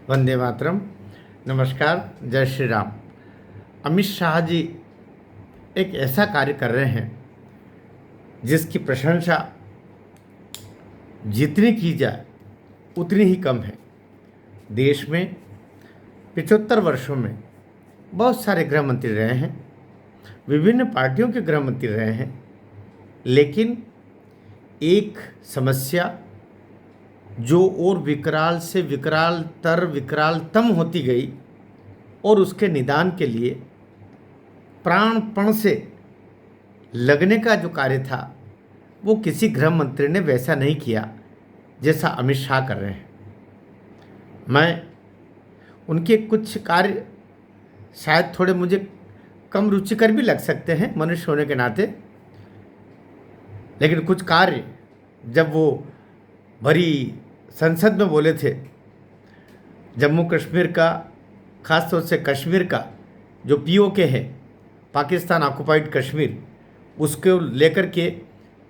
वंदे मातरम। नमस्कार, जय श्री राम। अमित शाह जी एक ऐसा कार्य कर रहे हैं जिसकी प्रशंसा जितनी की जाए उतनी ही कम है। देश में 75 वर्षों में बहुत सारे गृह मंत्री रहे हैं, विभिन्न पार्टियों के गृह मंत्री रहे हैं, लेकिन एक समस्या जो और विकराल से विकरालतर विकरालतम होती गई और उसके निदान के लिए प्राणपण से लगने का जो कार्य था वो किसी गृह मंत्री ने वैसा नहीं किया जैसा अमित शाह कर रहे हैं। मैं उनके कुछ कार्य शायद थोड़े मुझे कम रुचिकर भी लग सकते हैं मनुष्य होने के नाते, लेकिन कुछ कार्य जब वो भरी संसद में बोले थे, जम्मू कश्मीर का, ख़ास तौर से कश्मीर का जो पीओके है, पाकिस्तान ऑक्युपाइड कश्मीर, उसको लेकर के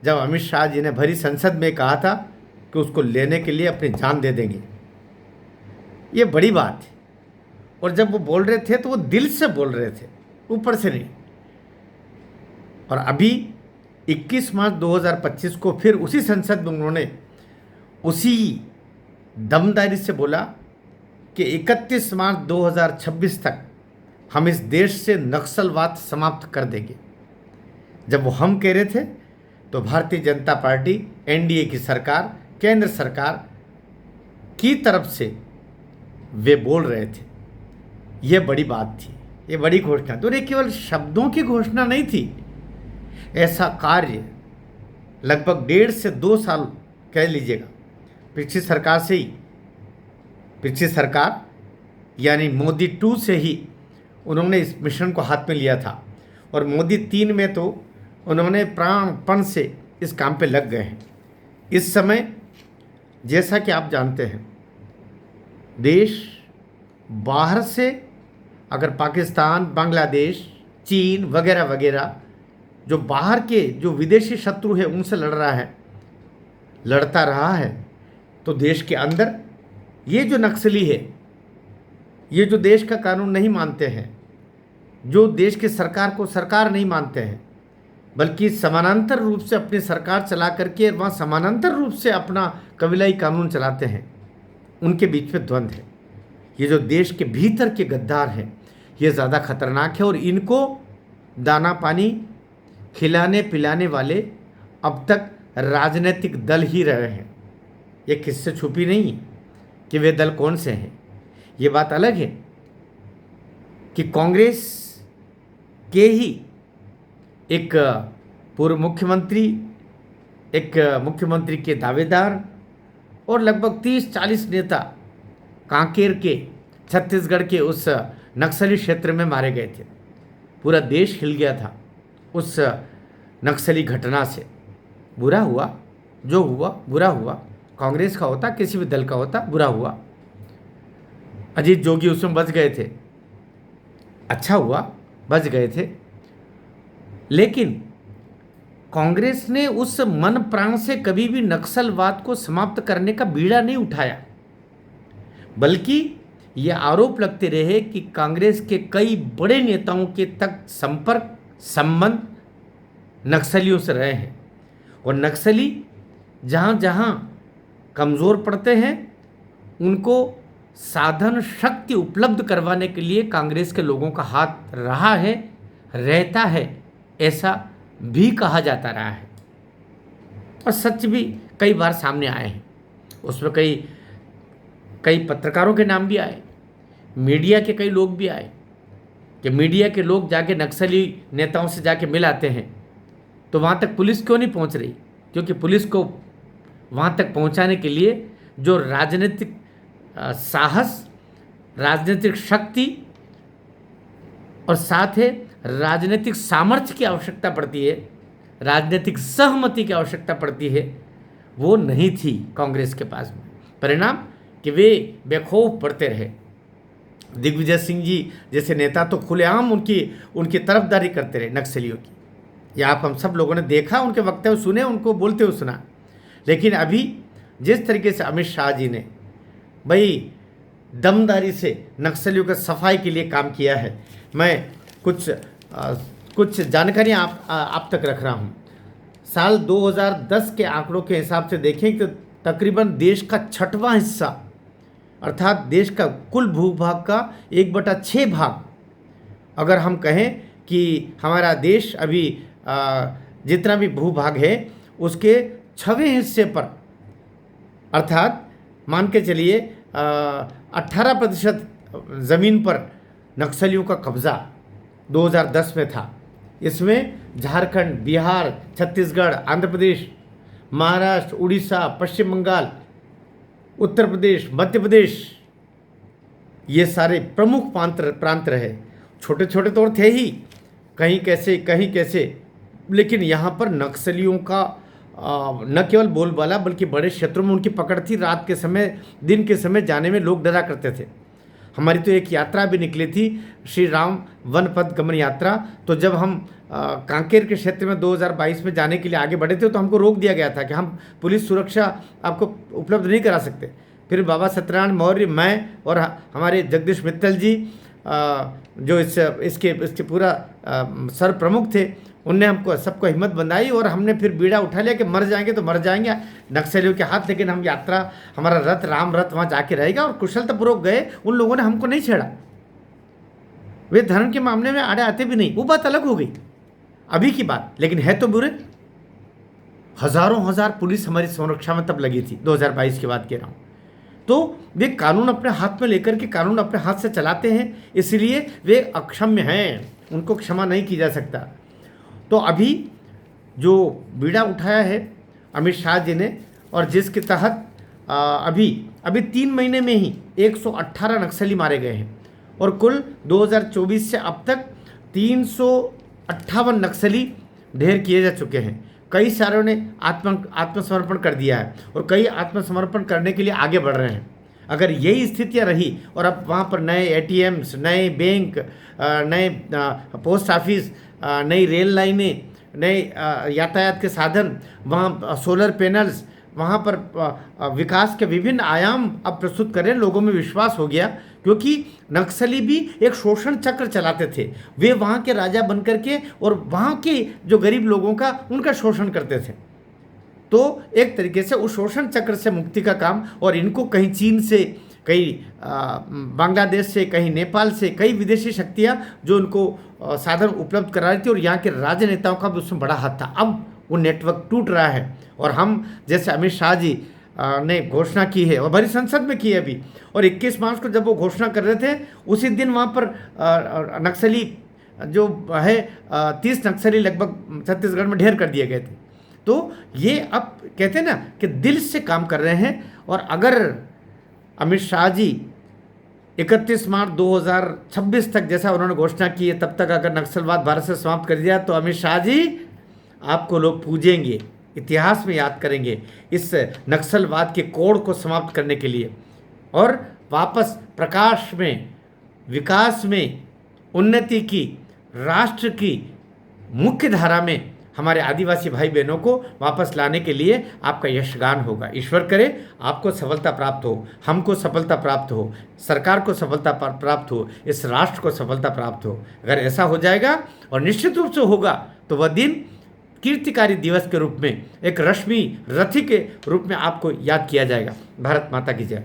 जब अमित शाह जी ने भरी संसद में कहा था कि उसको लेने के लिए अपनी जान दे देंगे, ये बड़ी बात है। और जब वो बोल रहे थे तो वो दिल से बोल रहे थे, ऊपर से नहीं। और अभी 21 मार्च 2025 को फिर उसी संसद में उन्होंने उसी दमदारी से बोला कि 31 मार्च 2026 तक हम इस देश से नक्सलवाद समाप्त कर देंगे। जब वो हम कह रहे थे तो भारतीय जनता पार्टी, एनडीए की सरकार, केंद्र सरकार की तरफ से वे बोल रहे थे। ये बड़ी बात थी, ये बड़ी घोषणा तो ये केवल शब्दों की घोषणा नहीं थी। ऐसा कार्य लगभग 1.5 से 2 साल कह लीजिएगा पिछली सरकार से ही, पिछली सरकार यानी मोदी 2 से ही उन्होंने इस मिशन को हाथ में लिया था, और मोदी 3 में तो उन्होंने प्राणपण से इस काम पे लग गए हैं। इस समय जैसा कि आप जानते हैं, देश बाहर से अगर पाकिस्तान, बांग्लादेश, चीन वगैरह वगैरह जो बाहर के जो विदेशी शत्रु है उनसे लड़ता रहा है, तो देश के अंदर ये जो नक्सली है, ये जो देश का कानून नहीं मानते हैं, जो देश की सरकार को सरकार नहीं मानते हैं, बल्कि समानांतर रूप से अपनी सरकार चला करके वहाँ समानांतर रूप से अपना कबीलाई कानून चलाते हैं, उनके बीच में द्वंद्व है। ये जो देश के भीतर के गद्दार हैं, ये ज़्यादा खतरनाक है, और इनको दाना पानी खिलाने पिलाने वाले अब तक राजनीतिक दल ही रहे हैं। ये किससे छुपी नहीं है कि वे दल कौन से हैं। ये बात अलग है कि कांग्रेस के ही एक पूर्व मुख्यमंत्री, एक मुख्यमंत्री के दावेदार और लगभग 30-40 नेता कांकेर के, छत्तीसगढ़ के उस नक्सली क्षेत्र में मारे गए थे। पूरा देश हिल गया था उस नक्सली घटना से। बुरा हुआ, जो हुआ बुरा हुआ। कांग्रेस का होता, किसी भी दल का होता, बुरा हुआ। अजीत जोगी उसमें बच गए थे, अच्छा हुआ बच गए थे। लेकिन कांग्रेस ने उस मन प्राण से कभी भी नक्सलवाद को समाप्त करने का बीड़ा नहीं उठाया, बल्कि ये आरोप लगते रहे कि कांग्रेस के कई बड़े नेताओं के तक संपर्क संबंध नक्सलियों से रहे हैं, और नक्सली जहाँ जहाँ कमज़ोर पड़ते हैं उनको साधन शक्ति उपलब्ध करवाने के लिए कांग्रेस के लोगों का हाथ रहा है, रहता है, ऐसा भी कहा जाता रहा है। और सच भी कई बार सामने आए हैं। उसमें कई पत्रकारों के नाम भी आए, मीडिया के कई लोग भी आए कि मीडिया के लोग जाके नक्सली नेताओं से जाके मिल आते हैं, तो वहाँ तक पुलिस क्यों नहीं पहुँच रही? क्योंकि पुलिस को वहाँ तक पहुँचाने के लिए जो राजनीतिक साहस, राजनीतिक शक्ति और साथ है राजनीतिक सामर्थ्य की आवश्यकता पड़ती है, राजनीतिक सहमति की आवश्यकता पड़ती है, वो नहीं थी कांग्रेस के पास में। परिणाम कि वे बेखौफ पड़ते रहे। दिग्विजय सिंह जी जैसे नेता तो खुलेआम उनकी तरफदारी करते रहे नक्सलियों की। ये आप हम सब लोगों ने देखा, उनके वक्तव्य सुने, उनको बोलते हुए सुना। लेकिन अभी जिस तरीके से अमित शाह जी ने भाई दमदारी से नक्सलियों के सफाई के लिए काम किया है। मैं कुछ जानकारियाँ आप तक रख रहा हूँ। साल 2010 के आंकड़ों के हिसाब से देखें तो तकरीबन देश का 6वां हिस्सा अर्थात देश का कुल भूभाग का 1/6 भाग, अगर हम कहें कि हमारा देश अभी जितना भी भूभाग है उसके 6वें हिस्से पर अर्थात मान के चलिए 18% ज़मीन पर नक्सलियों का कब्ज़ा 2010 में था। इसमें झारखंड, बिहार, छत्तीसगढ़, आंध्र प्रदेश, महाराष्ट्र, उड़ीसा, पश्चिम बंगाल, उत्तर प्रदेश, मध्य प्रदेश, ये सारे प्रमुख प्रांत रहे। छोटे छोटे तो थे ही, कहीं कैसे, लेकिन यहाँ पर नक्सलियों का न केवल बोलबाला बल्कि बड़े क्षेत्रों में उनकी पकड़ थी। रात के समय, दिन के समय जाने में लोग डरा करते थे। हमारी तो एक यात्रा भी निकली थी, श्री राम वन पथ गमन यात्रा। तो जब हम कांकेर के क्षेत्र में 2022 में जाने के लिए आगे बढ़े थे तो हमको रोक दिया गया था कि हम पुलिस सुरक्षा आपको उपलब्ध नहीं करा सकते। फिर बाबा सत्यनारायण मौर्य, मैं और हमारे जगदीश मित्तल जी जो इसके पूरा सर प्रमुख थे, उनने हमको सबको हिम्मत बंधाई और हमने फिर बीड़ा उठा लिया कि मर जाएंगे तो मर जाएंगे नक्सलियों के हाथ, लेकिन हम यात्रा, हमारा रथ, राम रथ वहाँ जाके रहेगा। और कुशलतापूर्वक गए। उन लोगों ने हमको नहीं छेड़ा, वे धर्म के मामले में आड़े आते भी नहीं, वो बात अलग हो गई अभी की बात। लेकिन है तो बुरे। हजारों हजार पुलिस हमारी सुरक्षा में तब लगी थी, 2022 की बात कह रहा हूँ। तो वे कानून अपने हाथ में लेकर के कानून अपने हाथ से चलाते हैं, इसलिए वे अक्षम्य हैं, उनको क्षमा नहीं की जा सकता। तो अभी जो बीड़ा उठाया है अमित शाह जी ने, और जिसके तहत अभी 3 महीने में ही 118 नक्सली मारे गए हैं और कुल 2024 से अब तक 358 नक्सली ढेर किए जा चुके हैं। कई सारों ने आत्मसमर्पण कर दिया है और कई आत्मसमर्पण करने के लिए आगे बढ़ रहे हैं। अगर यही स्थितियाँ रही और अब वहाँ पर नए ATMs, नए बैंक, नए पोस्ट ऑफिस, नई रेल लाइनें, नए यातायात के साधन, वहाँ सोलर पैनल्स, वहाँ पर विकास के विभिन्न आयाम अब प्रस्तुत कर रहे हैं, लोगों में विश्वास हो गया। क्योंकि नक्सली भी एक शोषण चक्र चलाते थे, वे वहाँ के राजा बन करके और वहाँ के जो गरीब लोगों का उनका शोषण करते थे। तो एक तरीके से उस शोषण चक्र से मुक्ति का काम, और इनको कहीं चीन से, कहीं बांग्लादेश से, कहीं नेपाल से, कई विदेशी शक्तियाँ जो उनको साधन उपलब्ध करा रही थी और यहाँ के राजनेताओं का भी उसमें बड़ा हाथ था। अब वो नेटवर्क टूट रहा है और हम जैसे अमित शाह जी ने घोषणा की है और भरी संसद में की है अभी, और 21 मार्च को जब वो घोषणा कर रहे थे उसी दिन वहाँ पर नक्सली जो है 30 नक्सली लगभग छत्तीसगढ़ में ढेर कर दिए गए थे। तो ये अब कहते हैं ना कि दिल से काम कर रहे हैं। और अगर अमित शाह जी 31 मार्च 2026 तक जैसा उन्होंने घोषणा की है, तब तक अगर नक्सलवाद भारत से समाप्त कर दिया तो अमित शाह जी आपको लोग पूजेंगे, इतिहास में याद करेंगे इस नक्सलवाद के कोड़ को समाप्त करने के लिए और वापस प्रकाश में, विकास में, उन्नति की, राष्ट्र की मुख्य धारा में हमारे आदिवासी भाई बहनों को वापस लाने के लिए आपका यशगान होगा। ईश्वर करे आपको सफलता प्राप्त हो, हमको सफलता प्राप्त हो, सरकार को सफलता प्राप्त हो, इस राष्ट्र को सफलता प्राप्त हो। अगर ऐसा हो जाएगा और निश्चित रूप से होगा तो वह दिन कीर्तिकारी दिवस के रूप में, एक रश्मि रथी के रूप में आपको याद किया जाएगा। भारत माता की जय।